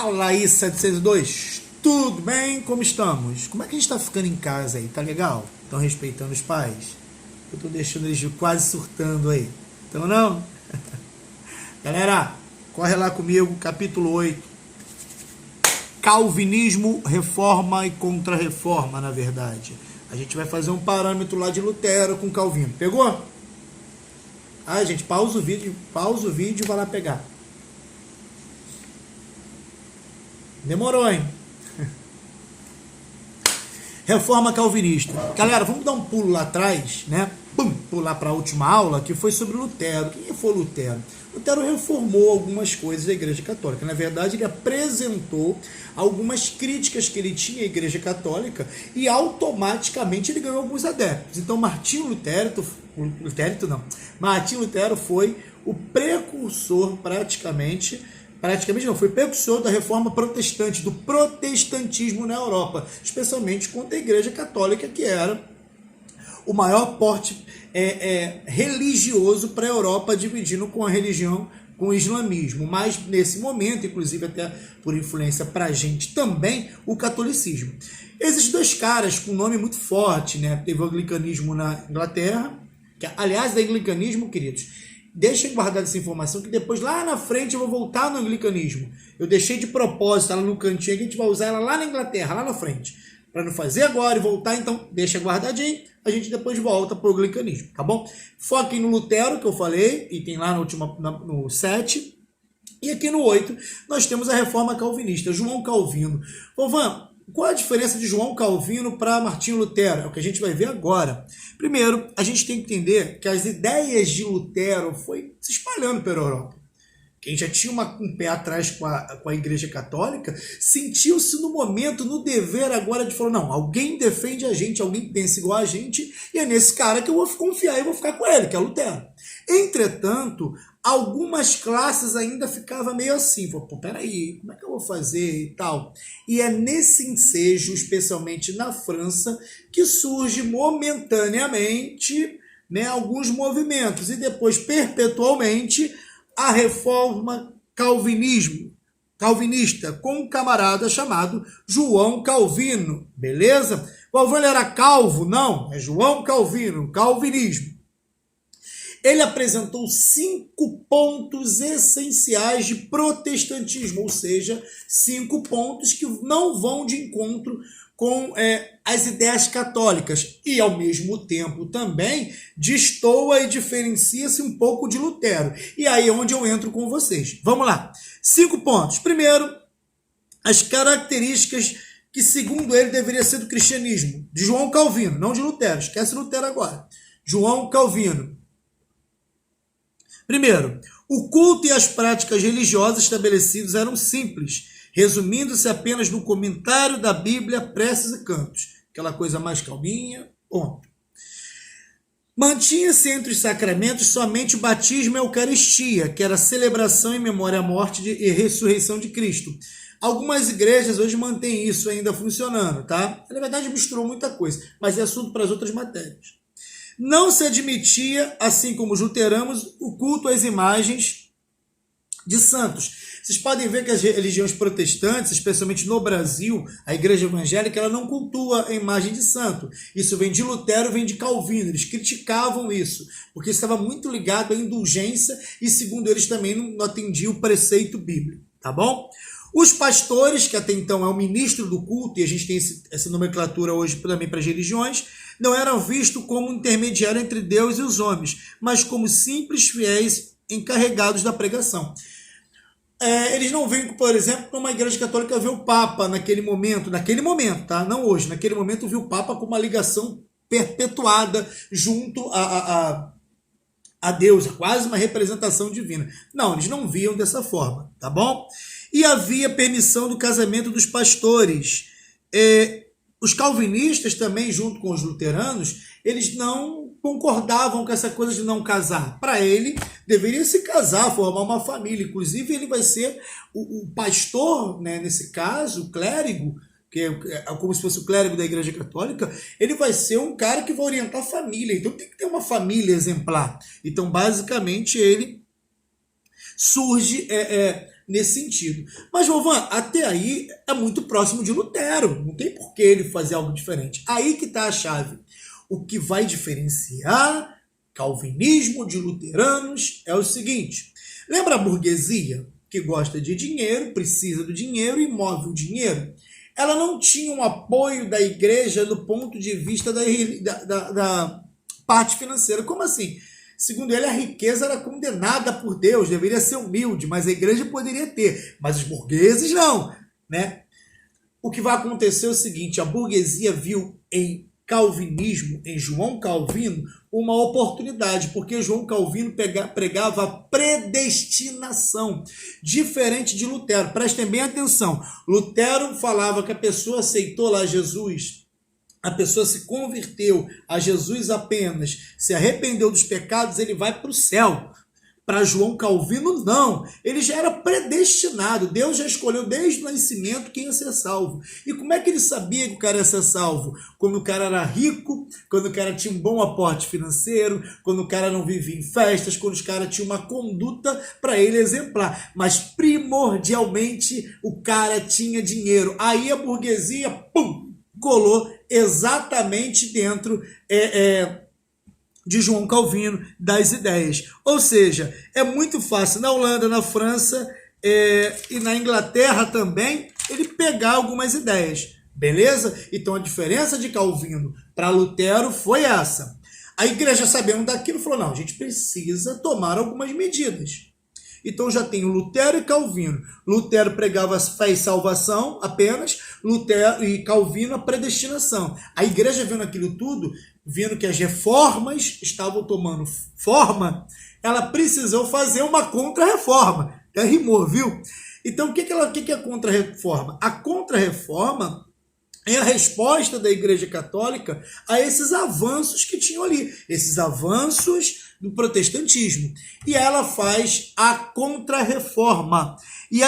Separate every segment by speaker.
Speaker 1: Fala aí, 702, tudo bem? Como estamos? Como é que a gente tá ficando em casa aí? Tá legal? Estão respeitando os pais? Eu tô deixando eles quase surtando aí. Então não? Galera, corre lá comigo, capítulo 8. Calvinismo, reforma e contra-reforma, na verdade. A gente vai fazer um parâmetro lá de Lutero com Calvino. Pegou? Ah, gente, pausa o vídeo e vai lá pegar. Demorou, hein? Reforma calvinista. Galera, vamos dar um pulo lá atrás, né? Pular para a última aula, que foi sobre Lutero. Quem foi Lutero? Lutero reformou algumas coisas da Igreja Católica. Na verdade, ele apresentou algumas críticas que ele tinha à Igreja Católica e automaticamente ele ganhou alguns adeptos. Então, Martinho Lutero foi o precursor foi precursor da reforma protestante, do protestantismo na Europa, especialmente contra a Igreja Católica, que era o maior porte religioso para a Europa, dividindo com a religião, com o islamismo. Mas, nesse momento, inclusive até por influência para a gente também, o catolicismo. Existem dois caras com nome muito forte, né? Teve o anglicanismo na Inglaterra, que, aliás, do anglicanismo, queridos, deixem guardar essa informação, que depois, lá na frente, eu vou voltar no anglicanismo. Eu deixei de propósito ela no cantinho, que a gente vai usar ela lá na Inglaterra, lá na frente. Para não fazer agora e voltar, então deixa guardadinho, a gente depois volta para o anglicanismo, tá bom? Foquem no Lutero, que eu falei, e tem lá no 7. E aqui no 8, nós temos a reforma calvinista, João Calvino. Vovan, qual a diferença de João Calvino para Martinho Lutero? É o que a gente vai ver agora. Primeiro, a gente tem que entender que as ideias de Lutero foi se espalhando pela Europa. Quem já tinha um pé atrás com a Igreja Católica, sentiu-se no momento, no dever agora de falar, não, alguém defende a gente, alguém pensa igual a gente, e é nesse cara que eu vou confiar e vou ficar com ele, que é Lutero. Entretanto, algumas classes ainda ficavam meio assim, pô, peraí, como é que eu vou fazer e tal? E é nesse ensejo, especialmente na França, que surge momentaneamente, né, alguns movimentos, e depois, perpetualmente, a reforma calvinista, com um camarada chamado João Calvino, beleza? O avô era calvo? Não, é João Calvino, calvinismo. Ele apresentou 5 pontos essenciais de protestantismo, ou seja, 5 pontos que não vão de encontro com as ideias católicas e, ao mesmo tempo, também destoa e diferencia-se um pouco de Lutero. E aí é onde eu entro com vocês. Vamos lá. 5 pontos. Primeiro, as características que, segundo ele, deveria ser do cristianismo. De João Calvino, não de Lutero. Esquece Lutero agora. João Calvino. Primeiro, o culto e as práticas religiosas estabelecidos eram simples, resumindo-se apenas no comentário da Bíblia, preces e cantos. Aquela coisa mais calminha, ponto. Mantinha-se entre os sacramentos somente o batismo e a Eucaristia, que era a celebração em memória à morte e ressurreição de Cristo. Algumas igrejas hoje mantêm isso ainda funcionando, tá? Na verdade, misturou muita coisa, mas é assunto para as outras matérias. Não se admitia, assim como os luteranos, o culto às imagens de santos. Vocês podem ver que as religiões protestantes, especialmente no Brasil, a igreja evangélica, ela não cultua a imagem de santo. Isso vem de Lutero, vem de Calvino. Eles criticavam isso, porque estava muito ligado à indulgência e, segundo eles, também não atendia o preceito bíblico, tá bom? Os pastores, que até então é o ministro do culto, e a gente tem essa nomenclatura hoje também para as religiões, não eram vistos como intermediário entre Deus e os homens, mas como simples fiéis encarregados da pregação. Eles não veem, por exemplo, numa igreja católica ver o Papa naquele momento, tá? Não hoje, naquele momento viu o Papa com uma ligação perpetuada junto a Deus, quase uma representação divina. Não, eles não viam dessa forma, tá bom? E havia permissão do casamento dos pastores. Os calvinistas também, junto com os luteranos, eles não concordavam com essa coisa de não casar. Para ele, deveria se casar, formar uma família. Inclusive, ele vai ser o pastor, né, nesse caso, o clérigo, que é como se fosse o clérigo da Igreja Católica, ele vai ser um cara que vai orientar a família. Então, tem que ter uma família exemplar. Então, basicamente, ele surge nesse sentido. Mas, Jovan, até aí é muito próximo de Lutero. Não tem por que ele fazer algo diferente. Aí que está a chave. O que vai diferenciar calvinismo de luteranos é o seguinte. Lembra a burguesia que gosta de dinheiro, precisa do dinheiro e move o dinheiro? Ela não tinha um apoio da igreja do ponto de vista da parte financeira. Como assim? Segundo ele, a riqueza era condenada por Deus, deveria ser humilde, mas a igreja poderia ter, mas os burgueses não, né? O que vai acontecer é o seguinte, a burguesia viu em calvinismo, em João Calvino, uma oportunidade, porque João Calvino pregava a predestinação, diferente de Lutero. Prestem bem atenção, Lutero falava que a pessoa aceitou lá Jesus, a pessoa se converteu a Jesus apenas, se arrependeu dos pecados, ele vai para o céu. Para João Calvino, não. Ele já era predestinado. Deus já escolheu desde o nascimento quem ia ser salvo. E como é que ele sabia que o cara ia ser salvo? Quando o cara era rico, quando o cara tinha um bom aporte financeiro, quando o cara não vivia em festas, quando os caras tinham uma conduta para ele exemplar. Mas primordialmente o cara tinha dinheiro. Aí a burguesia, pum, colou exatamente dentro de João Calvino, das ideias. Ou seja, é muito fácil na Holanda, na França e na Inglaterra também, ele pegar algumas ideias. Beleza? Então a diferença de Calvino para Lutero foi essa. A igreja, sabendo daquilo, falou, não, a gente precisa tomar algumas medidas. Então já tem o Lutero e Calvino. Lutero pregava fé e salvação apenas, Lutero e Calvino a predestinação. A igreja vendo aquilo tudo, vendo que as reformas estavam tomando forma, ela precisou fazer uma contra-reforma. Até rimou, viu? Então o que é a contra-reforma? A contra-reforma é a resposta da Igreja Católica a esses avanços que tinham ali, esses avanços do protestantismo. E ela faz a contra-reforma. E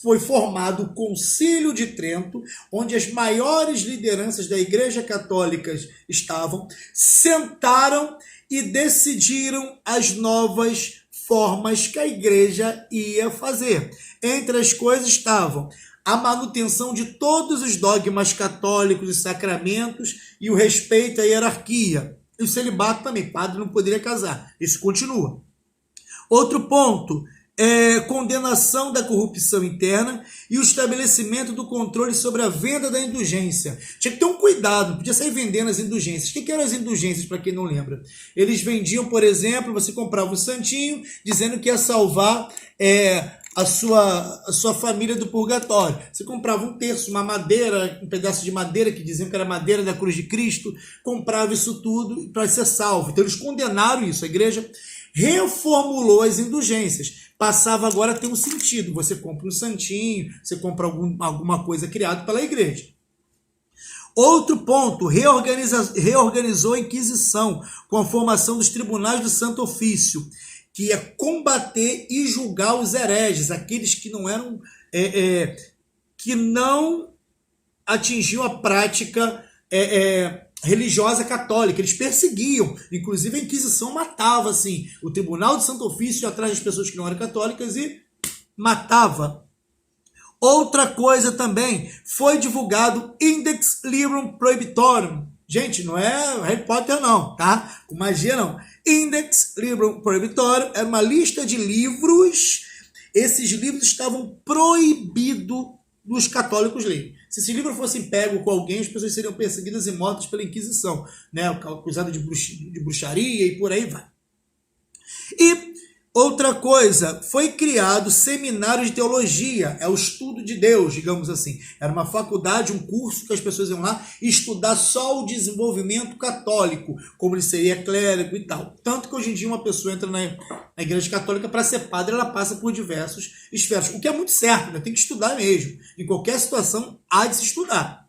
Speaker 1: foi formado o Concílio de Trento, onde as maiores lideranças da Igreja Católica estavam, sentaram e decidiram as novas formas que a Igreja ia fazer. Entre as coisas estavam a manutenção de todos os dogmas católicos e sacramentos e o respeito à hierarquia. E o celibato também, padre não poderia casar. Isso continua. Outro ponto é condenação da corrupção interna e o estabelecimento do controle sobre a venda da indulgência. Tinha que ter um cuidado, não podia sair vendendo as indulgências. O que eram as indulgências, para quem não lembra? Eles vendiam, por exemplo, você comprava um santinho, dizendo que ia salvar a sua família do purgatório. Você comprava um terço, uma madeira, um pedaço de madeira, que diziam que era madeira da cruz de Cristo, comprava isso tudo para ser salvo. Então eles condenaram isso. A igreja reformulou as indulgências. Passava agora a ter um sentido. Você compra um santinho, você compra alguma coisa criada pela igreja. Outro ponto, reorganizou a Inquisição com a formação dos tribunais do Santo Ofício, que ia combater e julgar os hereges, aqueles que não eram, que não atingiam a prática religiosa católica. Eles perseguiam, inclusive a Inquisição matava, assim, o Tribunal do Santo Ofício ia atrás das pessoas que não eram católicas e matava. Outra coisa também, foi divulgado Index Librum Prohibitorum. Gente, não é Harry Potter não, tá? Com magia não. Index Librum Prohibitorum era uma lista de livros. Esses livros estavam proibidos dos católicos lerem. Se esse livro fosse pego com alguém, as pessoas seriam perseguidas e mortas pela Inquisição, né? Acusada de bruxaria e por aí vai. E outra coisa, foi criado seminário de teologia, é o estudo de Deus, digamos assim. Era uma faculdade, um curso que as pessoas iam lá estudar só o desenvolvimento católico, como ele seria clérigo e tal. Tanto que hoje em dia uma pessoa entra na igreja católica para ser padre, ela passa por diversos esferos, o que é muito certo, né? Tem que estudar mesmo. Em qualquer situação há de se estudar.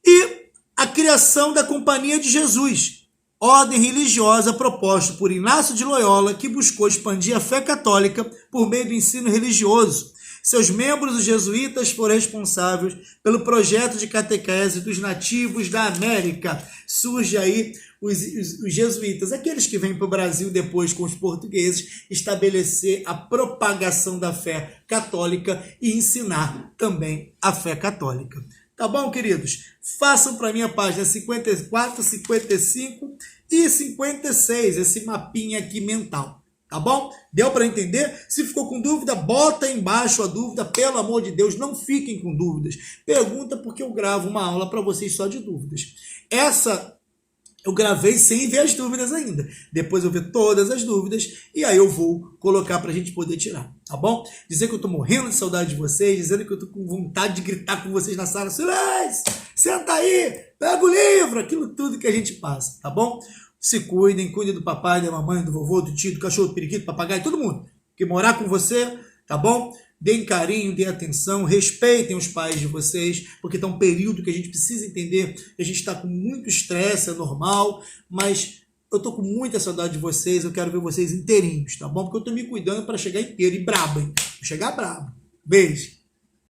Speaker 1: E a criação da Companhia de Jesus, ordem religiosa proposta por Inácio de Loyola, que buscou expandir a fé católica por meio do ensino religioso, Seus membros, os jesuítas, foram responsáveis pelo projeto de catequese dos nativos da América. Surge aí os jesuítas, aqueles que vêm para o Brasil depois com os portugueses, estabelecer a propagação da fé católica e ensinar também a fé católica. Tá bom, queridos? Façam para mim a página 54, 55 e 56, esse mapinha aqui mental. Tá bom? Deu para entender? Se ficou com dúvida, bota aí embaixo a dúvida. Pelo amor de Deus, não fiquem com dúvidas. Pergunta, porque eu gravo uma aula para vocês só de dúvidas. Essa eu gravei sem ver as dúvidas ainda. Depois eu ver todas as dúvidas e aí eu vou colocar para a gente poder tirar, tá bom? Dizer que eu tô morrendo de saudade de vocês, dizendo que eu tô com vontade de gritar com vocês na sala. Silêncio! Senta aí! Pega o livro! Aquilo tudo que a gente passa, tá bom? Se cuidem, cuidem do papai, da mamãe, do vovô, do tio, do cachorro, do periquito, do papagaio, todo mundo que morar com você, tá bom? Deem carinho, deem atenção, respeitem os pais de vocês, porque está um período que a gente precisa entender que a gente está com muito estresse, é normal, mas eu estou com muita saudade de vocês, eu quero ver vocês inteirinhos, tá bom? Porque eu estou me cuidando para chegar inteiro e brabo, hein? Vou chegar brabo. Beijo!